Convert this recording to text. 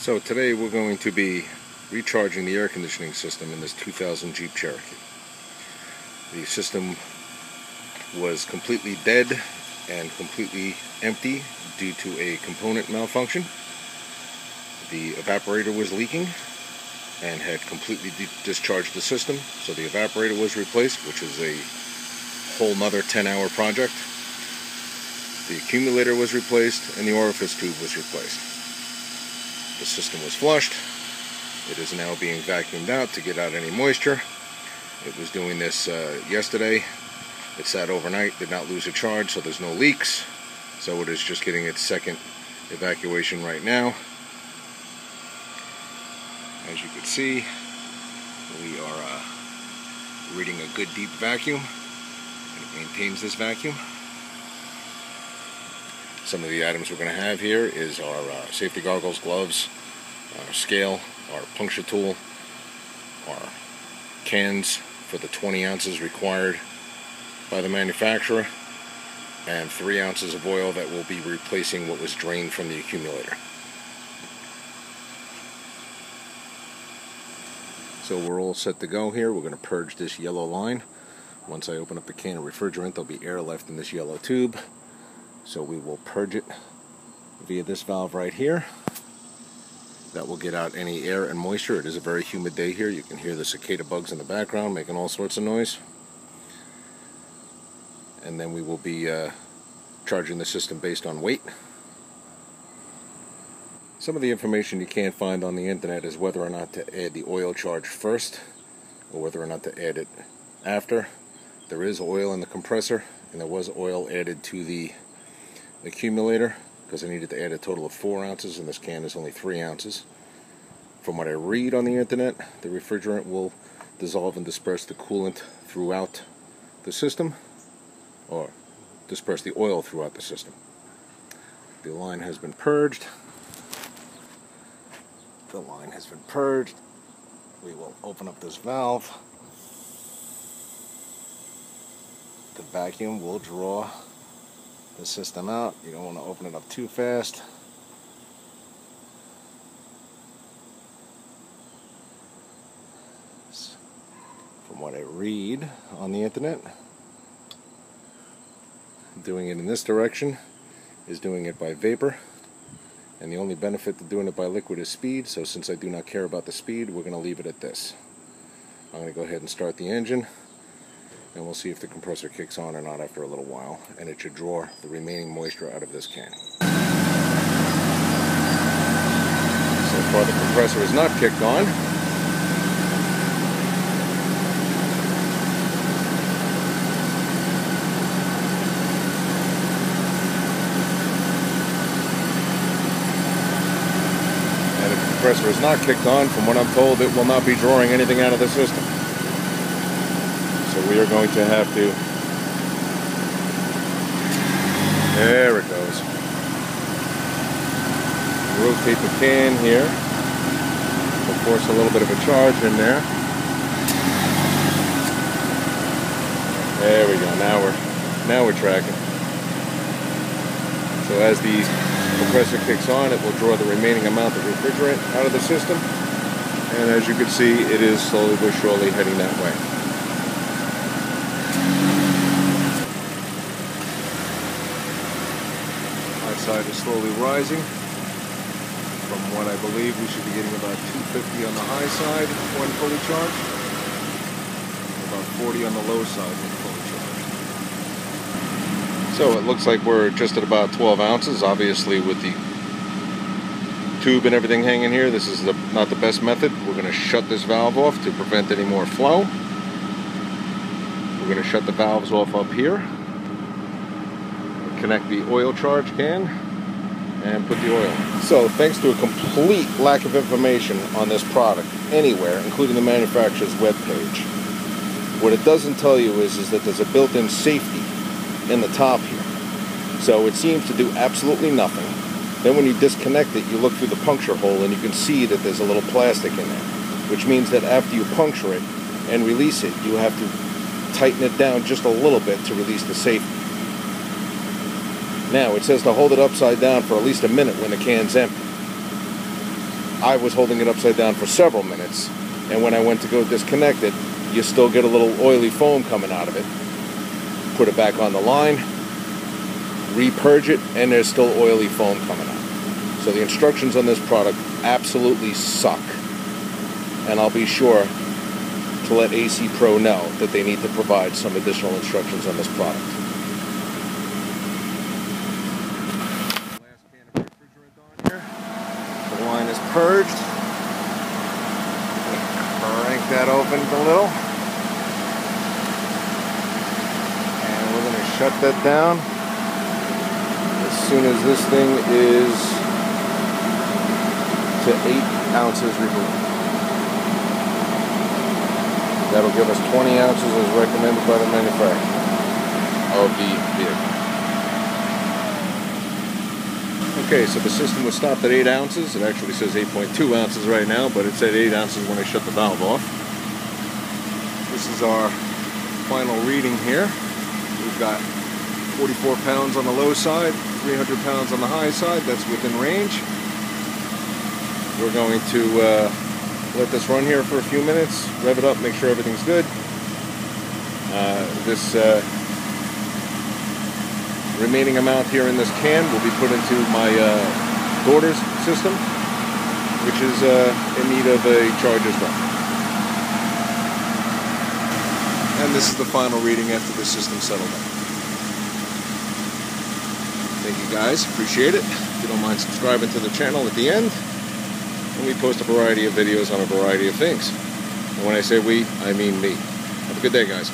So today we're going to be recharging the air conditioning system in this 2000 Jeep Cherokee. The system was completely dead and completely empty due to a component malfunction. The evaporator was leaking and had completely discharged the system, so the evaporator was replaced, which is a whole nother 10-hour project. The accumulator was replaced and the orifice tube was replaced. The system was flushed. It is now being vacuumed out to get out any moisture. It was doing this yesterday. It sat overnight, did not lose a charge, so there's no leaks. So it is just getting its second evacuation right now. As you can see, we are reading a good deep vacuum, and it maintains this vacuum. Some of the items we're going to have here is our safety goggles, gloves, our scale, our puncture tool, our cans for the 20 ounces required by the manufacturer, and 3 ounces of oil that will be replacing what was drained from the accumulator. So we're all set to go here. We're going to purge this yellow line. Once I open up the can of refrigerant, there'll be air left in this yellow tube. So we will purge it via this valve right here. That will get out any air and moisture. It is a very humid day here. You can hear the cicada bugs in the background making all sorts of noise. And then we will be charging the system based on weight. Some of the information you can't find on the internet is whether or not to add the oil charge first or whether or not to add it after. There is oil in the compressor, and there was oil added to the accumulator because I needed to add a total of 4 ounces, and this can is only 3 ounces. From what I read on the internet, the refrigerant will dissolve and disperse the coolant throughout the system, or disperse the oil throughout the system. The line has been purged. The line has been purged. We will open up this valve. The vacuum will draw the system out. You don't want to open it up too fast. From what I read on the internet, doing it in this direction is doing it by vapor, and the only benefit to doing it by liquid is speed. So since I do not care about the speed, we're going to leave it at this. I'm going to go ahead and start the engine, and we'll see if the compressor kicks on or not after a little while, and it should draw the remaining moisture out of this can. So far the compressor is not kicked on. And if the compressor is not kicked on, from what I'm told, it will not be drawing anything out of the system. So we are going to have to, there it goes, rotate the can here. We'll force a little bit of a charge in there. There we go, now we're tracking. So as the compressor kicks on, it will draw the remaining amount of refrigerant out of the system, and as you can see, it is slowly but surely heading that way. Side is slowly rising. From what I believe, we should be getting about 250 on the high side when fully charged, about 40 on the low side when fully charged. So it looks like we're just at about 12 ounces. Obviously, with the tube and everything hanging here, this is not the best method. We're going to shut this valve off to prevent any more flow. We're going to shut the valves off up here. Connect the oil charge can and put the oil in. So thanks to a complete lack of information on this product anywhere, including the manufacturer's webpage, what it doesn't tell you is that there's a built-in safety in the top here. So it seems to do absolutely nothing. Then when you disconnect it, you look through the puncture hole and you can see that there's a little plastic in there, which means that after you puncture it and release it, you have to tighten it down just a little bit to release the safety. Now, it says to hold it upside down for at least a minute when the can's empty. I was holding it upside down for several minutes, and when I went to go disconnect it, you still get a little oily foam coming out of it. Put it back on the line, repurge it, and there's still oily foam coming out. So the instructions on this product absolutely suck, and I'll be sure to let AC Pro know that they need to provide some additional instructions on this product. Last can of refrigerant on here. The line is purged. Crank that open a little. And we're going to shut that down as soon as this thing is to 8 ounces removed. That'll give us 20 ounces as recommended by the manufacturer of the vehicle. Okay, so the system was stopped at 8 ounces. It actually says 8.2 ounces right now, but it said 8 ounces when I shut the valve off. This is our final reading here. We've got 44 pounds on the low side, 300 pounds on the high side. That's within range. We're going to let this run here for a few minutes, rev it up, make sure everything's good. This remaining amount here in this can will be put into my daughter's system, which is in need of a charge as well. And this is the final reading after the system settled down. Thank you guys, appreciate it. If you don't mind subscribing to the channel at the end. And we post a variety of videos on a variety of things. And when I say we, I mean me. Have a good day, guys.